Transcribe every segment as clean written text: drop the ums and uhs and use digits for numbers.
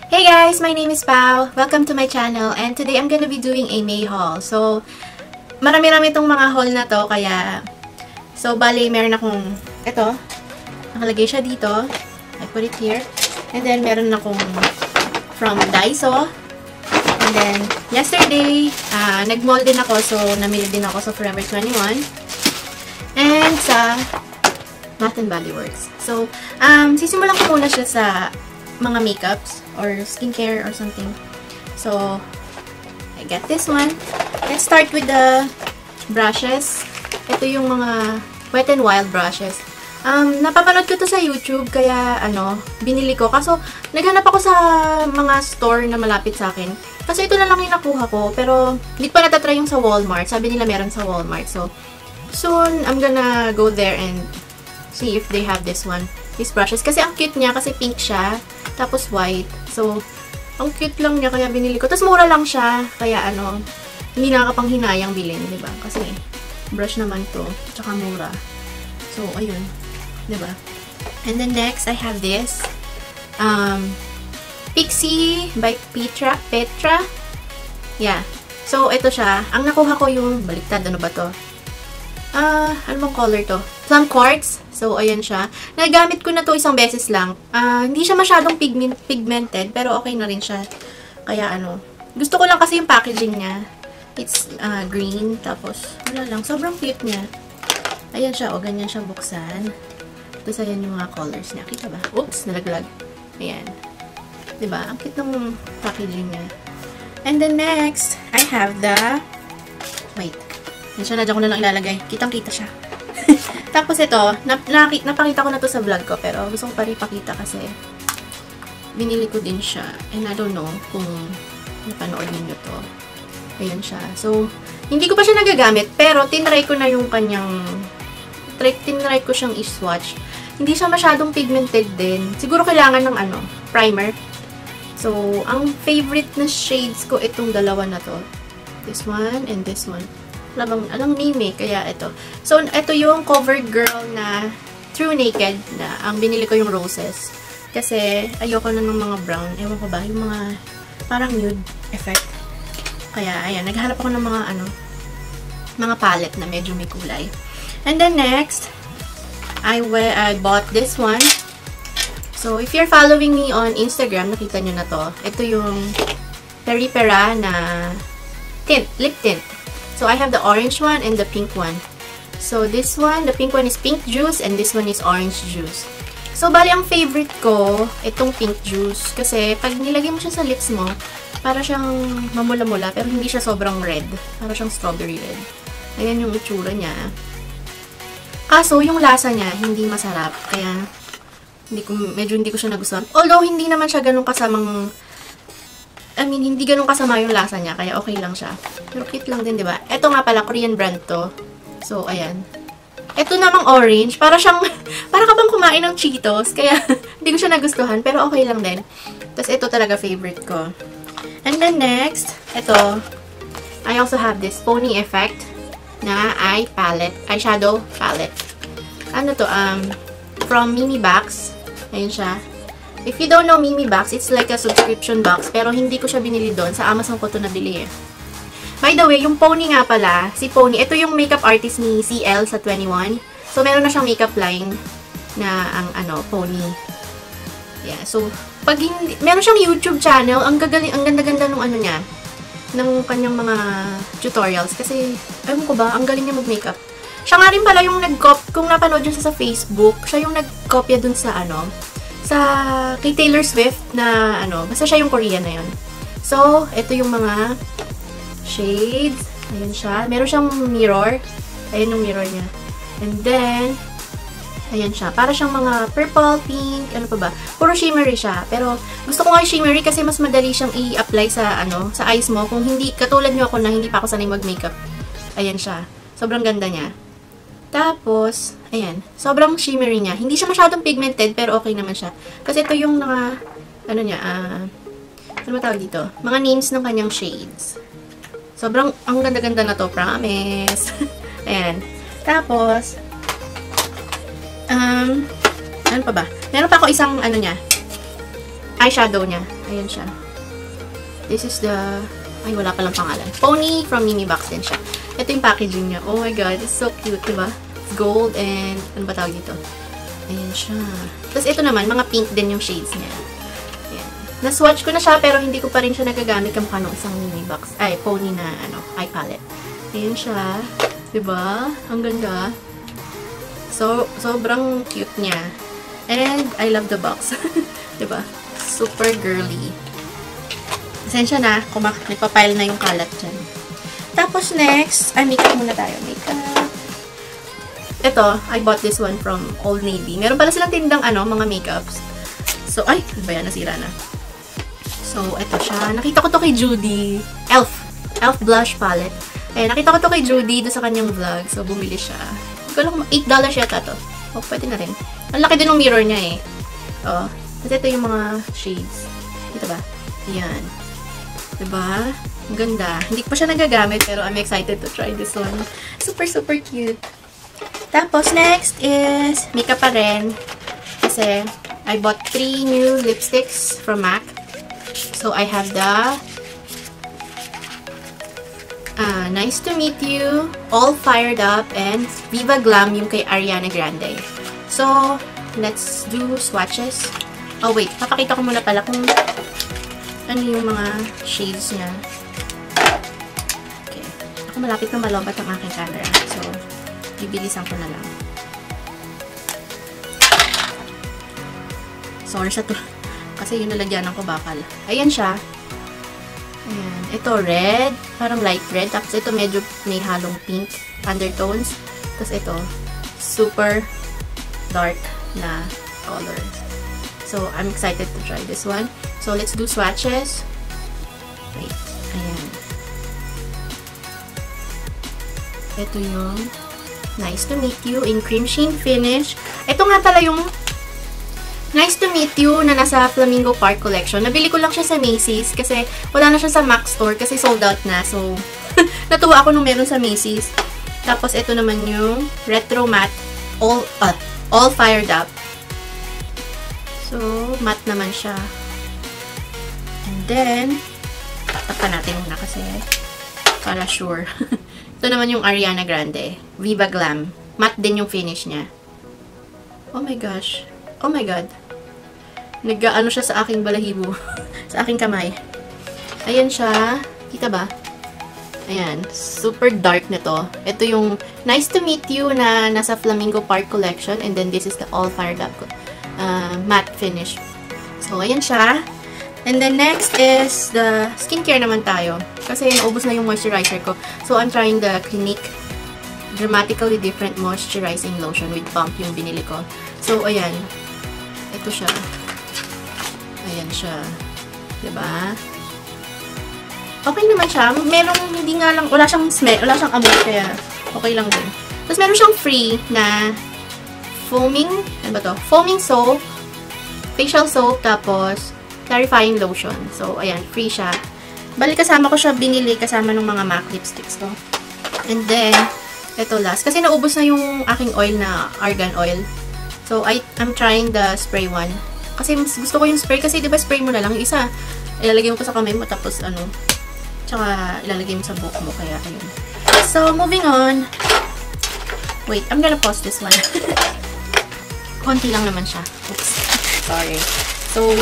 Hey guys, my name is Pao. Welcome to my channel and today I'm gonna be doing a May haul. So, marami-rami itong mga haul na to kaya bali meron akong ito. Nakalagay siya dito. I put it here. And then meron akong from Daiso. And then yesterday, nag-mall din ako so namili din ako sa Forever 21. And sa Bath and Body Works. So, sisimulan ko muna siya sa mga makeups or skincare or something. So, I got this one. Let's start with the brushes. Ito yung mga Wet n Wild brushes. Napapanood ko to sa YouTube, kaya binili ko. Kaso, naghanap ako sa mga store na malapit sa akin. Kasi ito na lang yung nakuha ko, pero hindi pa natatry yung sa Walmart. Sabi nila meron sa Walmart. So, soon, I'm gonna go there and see if they have this one. These brushes. Kasi ang cute niya, kasi pink siya. Tapos white. So, ang cute lang niya, kaya binili ko. Tapos mura lang siya. Kaya hindi nakakapanghinayang bilhin, diba? Kasi brush naman to. Tsaka mura. So, ayun. Diba? And then next, I have this. Pixie by Petra. Yeah. So, ito siya. Ang nakuha ko yung baliktad. Ano ba to? Ano bang color to? Plum Quartz. So, ayan siya. Nagamit ko na to isang beses lang. Hindi siya masyadong pigmented, pero okay na rin siya. Kaya gusto ko lang kasi yung packaging niya. It's green, tapos wala lang. Sobrang cute niya. Ayan siya, ganyan siya buksan. Tapos ayan yung mga colors niya. Kita ba? Oops, nalaglag. Ayan. Diba? Ang cute ng packaging niya. And then next, I have the... Wait. Yan siya, nadyan ko na lang ilalagay. Kitang-kita siya. Tapos ito, napakita ko na to sa vlog ko, pero gusto ko pa rin ipakita kasi binili ko din siya. And I don't know kung napanood niyo to. Ayan siya. So, hindi ko pa siya nagagamit, pero tinry ko na yung kanyang... Tinry ko siyang i-swatch. Hindi siya masyadong pigmented din. Siguro kailangan ng primer. So, ang favorite na shades ko itong dalawa na to. This one and this one. Alang name eh, kaya ito. So, ito yung CoverGirl na True Naked na ang binili ko yung roses. Kasi, ayoko na ng mga brown. Ewan ko ba, yung mga parang nude effect. Kaya, ayan, naghanap ako ng mga mga palette na medyo may kulay. And then next, I bought this one. So, if you're following me on Instagram, nakita nyo na to. Ito yung Peripera na lip tint. So, I have the orange one and the pink one. So, this one, the pink one is pink juice and this one is orange juice. So, bali ang favorite ko, itong pink juice. Kasi, pag nilagay mo siya sa lips mo, para siyang mamula-mula, pero hindi siya sobrang red. Para siyang strawberry red. Ayan yung itsura niya. Kaso, yung lasa niya, hindi masarap. Kaya, medyo hindi ko siya nagustuhan. Although, hindi naman siya ganun kasamang... hindi ganun kasama yung lasa niya, kaya okay lang siya. Pero cute lang din, di ba? Ito nga pala, Korean brand to. So, ayan. Ito namang orange, para ka bang kumain ng Cheetos, kaya hindi ko siya nagustuhan, pero okay lang din. Tapos, ito talaga favorite ko. And then next, ito, I also have this Pony Effect na eyeshadow palette. Ano to? From Mimi Box. Ayan siya. If you don't know Mimi Box, it's like a subscription box. Pero hindi ko siya binili doon. Sa Amazon ko ito nabili eh. By the way, yung Pony nga pala, si Pony, ito yung makeup artist ni CL sa 21. So, meron na siyang makeup line na ang Pony. Yeah, so, meron siyang YouTube channel. Ang ganda-ganda nung niya. Ng kanyang mga tutorials. Kasi, ewan ko ba, ang galing niya mag-makeup. Siya nga rin pala yung kung napanood yun sa Facebook, siya yung nag-copya dun sa kay Taylor Swift na basta siya yung Korean na yun. So, ito yung mga shades. Ayan siya. Meron siyang mirror. Ayan yung mirror niya. And then, ayan siya. Para siyang mga purple, pink, ano pa ba. Puro shimmery siya. Pero, gusto ko nga yung shimmery kasi mas madali siyang i-apply sa sa eyes mo. Kung hindi, katulad nyo ako na hindi pa ako sanay mag-makeup. Ayan siya. Sobrang ganda niya. Tapos, ayan, sobrang shimmery niya. Hindi siya masyadong pigmented, pero okay naman siya. Kasi ito yung ano ba tawag dito? Mga names ng kanyang shades. Sobrang, ang ganda-ganda na to, promise. Ayan. Tapos, ano pa ba? Meron pa ako isang, eyeshadow niya. Ayan siya. This is the... Ay, wala palang pangalan. Pony from Mimi Box din siya. Ito yung packaging niya. Oh my god, it's so cute, diba? It's gold and... Ano ba tawag dito? Ayan siya. Tapos ito naman, mga pink din yung shades niya. Ayan. Na-swatch ko na siya, pero hindi ko pa rin siya nagagamit kamukha ng isang Mimi Box. Ay, Pony na, ano, eye palette. Ayan siya. Diba? Ang ganda. So, sobrang cute niya. And, I love the box. Diba? Super girly. Pasensya na, kung nagpapile na yung kalat dyan. Tapos next, makeup muna tayo. Makeup. Ito, I bought this one from Old Navy. Meron pala silang tindang mga makeups. So, ay, ano ba yan? Nasira na. So, ito siya. Nakita ko to kay Judy. Elf blush palette. Eh, nakita ko to kay Judy doon sa kanyang vlog. So, bumili siya. Hindi ko alam kung $8 yata to. Oh, pwede na rin. Ang laki din ng mirror niya eh. Oh. Kasi ito yung mga shades. Dito ba? Yan. Diba? Ang ganda. Hindi ko pa siya nagagamit pero I'm excited to try this one. Super, super cute. Tapos, next is makeup pa rin. Kasi, I bought 3 new lipsticks from MAC. So, I have the Nice to Meet You, All Fired Up, and Viva Glam yung kay Ariana Grande. So, let's do swatches. Oh, wait. Papakita ko muna pala kung ano yung mga shades niya. Okay. Ako malapit na malobat ang aking camera. So, bibilisan ko na lang. Sorry sa to. Kasi yung nalagyanan ko bakal. Ayan siya. Ayan. Ito red. Parang light red. Tapos ito medyo may halong pink undertones. Tapos ito, super dark na color. So, I'm excited to try this one. So, let's do swatches. Wait. Ayan. Ito yung Nice to Meet You in Cream Sheen Finish. Ito nga pala yung Nice to Meet You na nasa Flamingo Park collection. Nabili ko lang siya sa Macy's kasi wala na siya sa MAC store kasi sold out na. So, natuwa ako nung meron sa Macy's. Tapos, ito naman yung Retro Matte All Fired Up. So, matte naman siya. And then, tapan natin muna kasi para sure. Ito naman yung Ariana Grande. Viva Glam. Matte din yung finish niya. Oh my gosh. Oh my god. Nag-ano siya sa aking balahibo. Sa aking kamay. Ayan siya. Kita ba? Ayan. Super dark nito. Ito yung Nice to Meet You na nasa Flamingo Park collection. And then this is the All Fired Up matte finish. So, ayan siya. And then next is the skincare naman tayo. Kasi naubos na yung moisturizer ko. So, I'm trying the Clinique Dramatically Different Moisturizing Lotion with Pump yung binili ko. So, ayan. Ito siya. Ayan siya. Diba? Okay naman siya. Merong hindi nga lang, wala siyang smell, wala siyang amoy, kaya okay lang din. Tapos, meron siyang free na foaming, ano ba to? Foaming soap, facial soap, tapos clarifying lotion. So, ayan, free siya. Bali, kasama ko siya binili kasama ng mga MAC lipsticks ko. And then, ito last. Kasi naubos na yung aking oil na argan oil. So, I'm trying the spray one. Kasi mas gusto ko yung spray kasi, di ba, spray mo na lang. Yung isa, ilalagay mo ko sa kamay mo, tapos, tsaka ilalagay mo sa buhok mo. Kaya, ayun. So, moving on. Wait, I'm gonna pause this one. Konti lang naman siya. Oops. Sorry. So,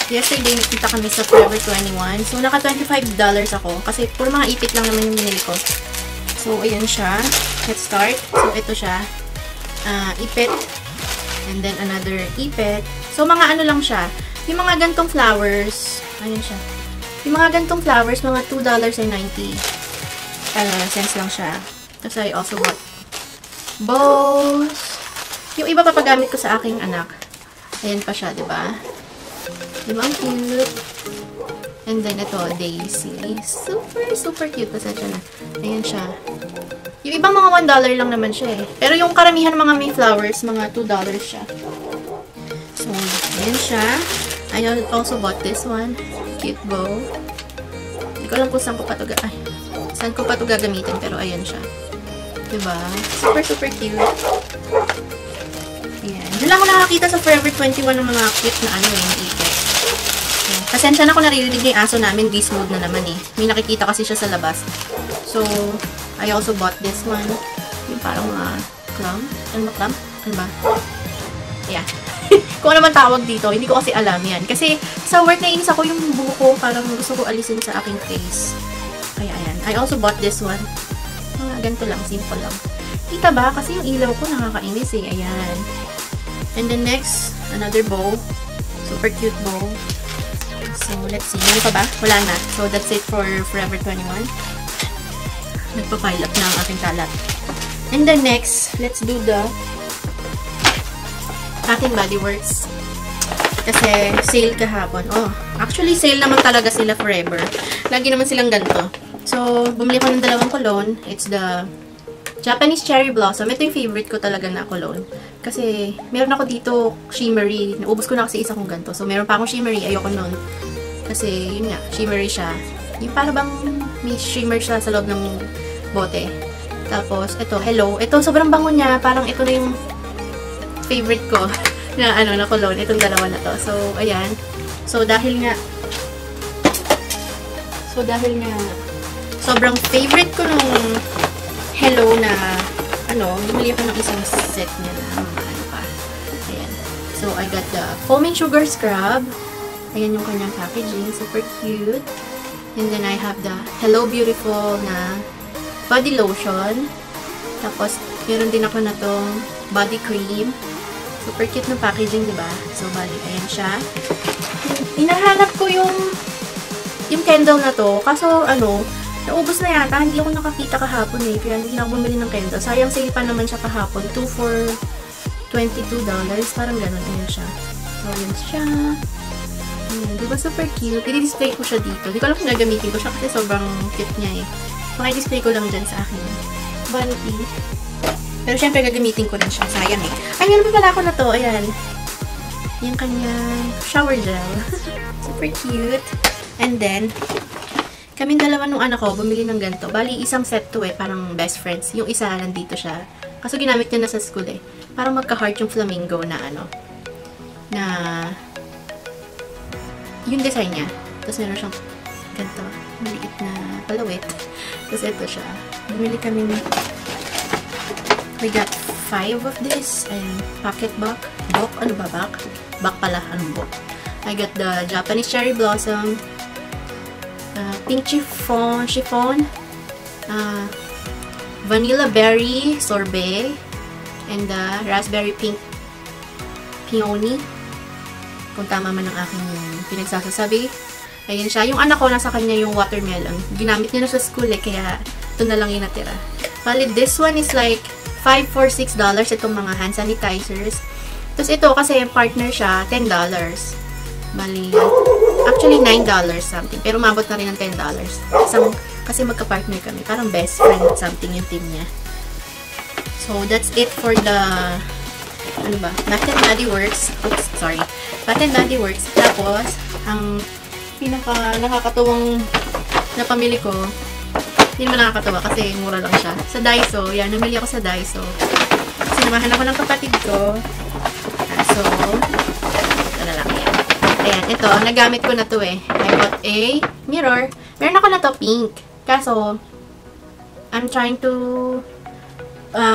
yesterday, nakita kami sa Forever 21. So, naka $25 ako. Kasi, puro mga ipit lang naman yung binili ko. So, ayan siya. Let's start. So, ito siya. Ipit. And then, another ipit. So, mga ano lang siya. Yung mga gantong flowers. Ayan siya. Yung mga gantong flowers, mga $2.90 cents lang siya. Tapos, I also bought bows. Yung iba papagamit ko sa aking anak. Ayan pa siya, diba? Diba ang cute? And then, ito, Daisy. Super, super cute. Pasensya na. Ayan siya. Yung ibang mga $1 lang naman siya eh. Pero yung karamihan ng mga may flowers, mga $2 siya. So, ayan siya. I also bought this one. Cute bow. Hindi ko alam kung saan ko pa ito gagamitin. Pero ayan siya. Diba? Super, super cute. Ayan. Doon lang ako nakakita sa Forever 21 ng mga cute na yung ipit. Ayan. Pasensya na kung naririnig yung aso namin. Beast mode na naman eh. May nakikita kasi siya sa labas. So, I also bought this one. Yung parang clam? Ano ba clam? Ano ba? Yeah. Kung ano man tawag dito, hindi ko kasi alam yan. Kasi sa work nainis ako yung buhok ko, parang gusto ko alisin sa aking face. Kaya ayan. I also bought this one. Ganito lang, simple lang. Kita ba? Kasi yung ilaw ko nakakainis eh. Ayan. And then next, another bow. Super cute bow. So, let's see. Meron pa ba? Wala na. So, that's it for Forever 21. Nagpa-pile up na ang aking kalat. And then next, let's do the Bath & Body Works. Kasi sale kahapon. Oh, actually sale naman talaga sila forever. Lagi naman silang ganito. So, bumili ko ng dalawang cologne. It's the Japanese Cherry Blossom. Ito yung favorite ko talaga na cologne. Kasi, meron ako dito shimmery. Naubos ko na kasi isa kong ganito. So, meron pa akong shimmery. Ayoko nun. Kasi, yun nga, shimmery siya. Yung para bang may shimmer siya sa loob ng bote. Tapos, ito, Hello. Ito, sobrang bango niya. Parang ito na yung favorite ko na na cologne. Itong dalawa na to. So, ayan. So, dahil nga sobrang favorite ko nung Hello na bumili ako ng isang set niya na pa. Ayan. So, I got the Foaming Sugar Scrub. Ayan yung kanyang packaging. Super cute. And then, I have the Hello Beautiful na body lotion. Tapos, meron din ako na tong body cream. Super cute ng packaging, diba? So, bali, ayan siya. Hinahanap ko yung candle na to. Kaso, naubos na yata. Hindi ako nakakita kahapon eh. Kaya hindi na ako bumili ng candle. Sayang sale pa naman siya kahapon. 2 for $22. Parang ganun. Ayan siya. So, ayan siya. Ayan. Diba super cute? I-display ko siya dito. Hindi ko alam kung gagamitin ko siya kasi sobrang cute niya eh. Maki-display ko lang dyan sa akin vanity. Pero syempre gagamitin ko rin siya. Sayang eh. Ay, meron pa pala ako na to. Ayan. Yung kanyang shower gel. Super cute. And then, kaming dalawa nung anak ko, bumili ng ganito. Bali, isang set to eh. Parang best friends. Yung isa, nandito siya. Kaso ginamit niya na sa school eh. Parang magka-heart yung flamingo na na yung design niya. Tapos meron siyang ganito. Maliit na palawit. Tapos ito siya. Bumili kami we got 5 of this. And pocket book. Book? Ano ba? Book? Book pala. Anong book? I got the Japanese Cherry Blossom. Pink chiffon. Vanilla Berry Sorbet. And the Raspberry Pink Peony. Kung tama man ang aking pinagsasabi. Ayan siya. Yung anak ko, nasa kanya yung watermelon. Ginamit niya na sa school eh. Kaya ito na lang yung natira. Bali, this one is like 5 for $6 itong mga hand sanitizers. Tapos ito, kasi partner siya, $10. Bali, actually $9 something. Pero umabot na rin ng $10. Kasi magka-partner kami. Parang best friend something yung team niya. So, that's it for the Bath & Body Works. Oops, sorry. Bath & Body Works. Tapos, ang pinaka nakakatuwang na pamili ko, hindi naman nakakatawa kasi mura lang siya. Sa Daiso, yan, namili ako sa Daiso. Sinamahan ako ng kapatid ko. So, ito na lang yan. Ayan, ito, nagamit ko na to eh. I bought a mirror. Meron ako na to pink. Kaso, I'm trying to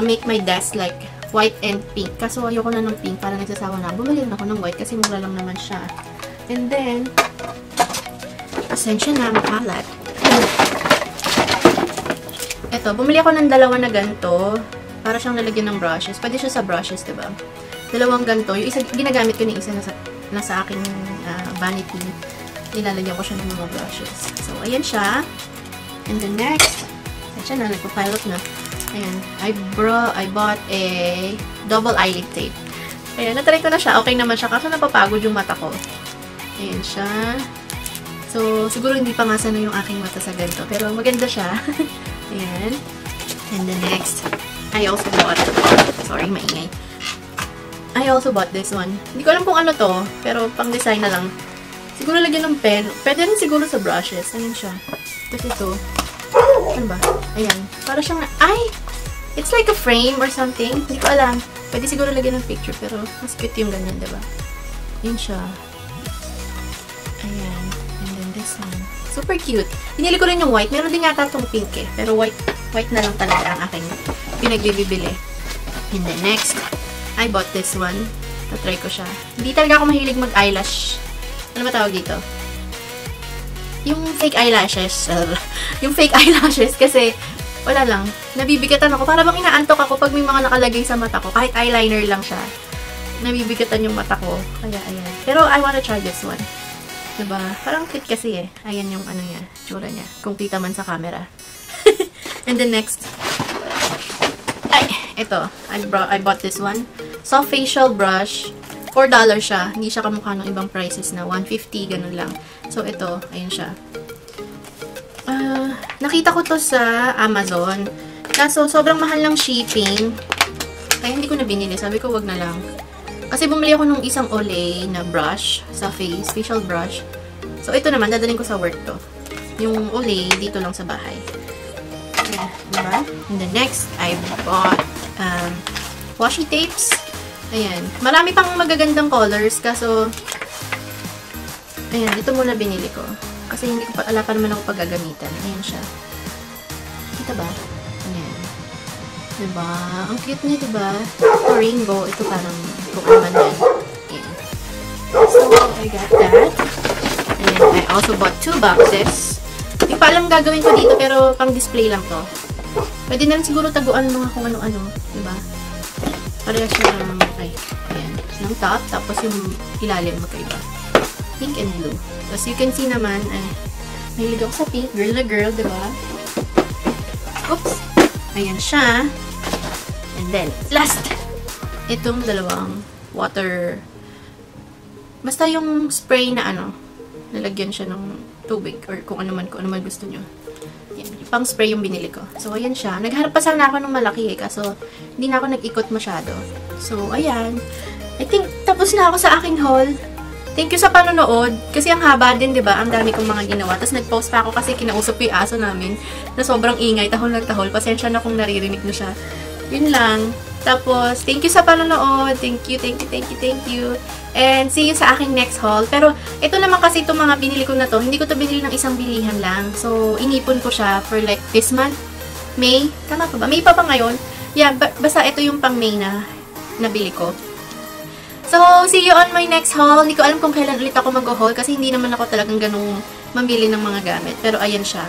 make my desk like white and pink. Kaso, ayoko na ng pink para nagsasawa na. Bumili na ako ng white kasi mura lang naman siya. And then, pasensya na, makalat. Ito, bumili ako ng dalawa na ganito. Para siyang lalagyan ng brushes. Pwede siya sa brushes, diba? Dalawang ganito. Yung isa, ginagamit ko na isa nasa aking vanity. Nilalagyan ko siya ng mga brushes. So, ayan siya. And then next, siya na, nagpa-pile up na. Ayan. I bought a double eyelid tape. Ayan, natry ko na siya. Okay naman siya. Kaso napapagod yung mata ko. Ayan siya. So, siguro hindi pa nga sana yung aking mata sa ganito. Pero maganda siya. Ayan. And the next, I also bought, sorry, maingay. I also bought this one. Hindi ko alam kung ano to, pero pang design na lang. Siguro lagyan ng pen. Pwede rin siguro sa brushes. Ayan siya. Tapos ito. Ano ba? Ayan. Para siyang, it's like a frame or something. Hindi ko alam. Pwede siguro lagyan ng picture, pero mas cute yung ganyan, diba? Ayan siya. Ayan. this one. Super cute. Pinili ko rin yung white. Meron din yata itong pink eh. Pero white na lang talaga ang aking pinagbibili. And then next, I bought this one. Tatry ko siya. Hindi talaga ako mahilig mag-eyelash. Ano ba tawag dito? Yung fake eyelashes. Yung fake eyelashes kasi wala lang. Nabibigatan ako. Para bang inaantok ako pag may mga nakalagay sa mata ko. Kahit eyeliner lang siya. Nabibigatan yung mata ko. Kaya ayan. Pero I wanna try this one. Diba? Parang cute kasi eh. Ayan yung ano niya. Tsura niya. Kung kita man sa camera. And then next. Ay! Ito. I bought this one. Soft facial brush. $4 siya. Hindi siya kamukha ng ibang prices na $150. Ganun lang. So ito. Ayan siya. Nakita ko to sa Amazon. Kaso sobrang mahal ng shipping. Kaya hindi ko na binili. Sabi ko wag na lang. Kasi bumili ako nung isang Olay na brush sa face, facial brush. So, ito naman, dadalhin ko sa work to. Yung Olay, dito lang sa bahay. Yeah, diba? And then next, I bought washi tapes. Ayan. Marami pang magagandang colors, kaso ayan, ito muna binili ko. Kasi hindi ko pa, ala pa naman ako paggagamitan. Ayan siya. Kita ba? Ayan. Diba? Ang cute niya, diba? Ito rainbow. Ito parang kung ano man yan. Ayan. So, I got that. And I also bought 2 boxes. Hindi pa alam gagawin ko dito, pero pang display lang to. Pwede na rin siguro taguan mga kung ano-ano. Diba? Pareha siya ng, ayan, ng top. Tapos yung ilalim magkaiba. Pink and blue. As you can see naman, ay, mahilig ako sa pink. Girl na girl, diba? Oops! Ayan siya. And then, last! Itong dalawang water. Basta yung spray na ano, nalagyan siya ng tubig or kung ano man gusto nyo. Yan, pang spray yung binili ko. So, ayan siya. Nagharap pa sana ako ng malaki eh, kaso hindi na ako nag-ikot masyado. So, ayan. I think tapos na ako sa aking haul. Thank you sa panonood. Kasi ang haba din, di ba? Ang dami kong mga ginawa. Tapos nag-post pa ako kasi kinausap ko yung aso namin na sobrang ingay. Tahol na tahol. Pasensya na kung naririnig na siya. Yun lang. Tapos, thank you sa panonood. Thank you, thank you, thank you, thank you. And see you sa aking next haul. Pero, ito naman kasi itong mga binili ko na to. Hindi ko to binili ng isang bilihan lang. So, inipon ko siya for like this month. May. Tama pa ba? May pa ngayon. Yeah, basta ito yung pang May na nabili ko. So, see you on my next haul. Hindi ko alam kung kailan ulit ako mag-haul kasi hindi naman ako talagang ganung mamili ng mga gamit. Pero ayan siya.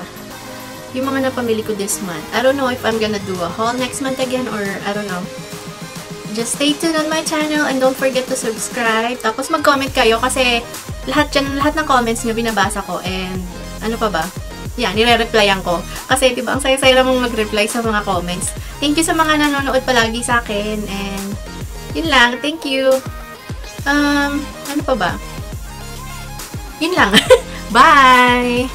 Yung mga napamili ko this month. I don't know if I'm gonna do a haul next month again or I don't know. Just stay tuned on my channel and don't forget to subscribe. Tapos mag-comment kayo kasi lahat ng comments nyo binabasa ko and ano pa ba? Yeah, nire-replyan ko. Kasi diba, ang saya-saya namang mag-reply sa mga comments. Thank you sa mga nanonood palagi sa akin and yun lang. Thank you. Ano pa ba? Yun lang. Bye!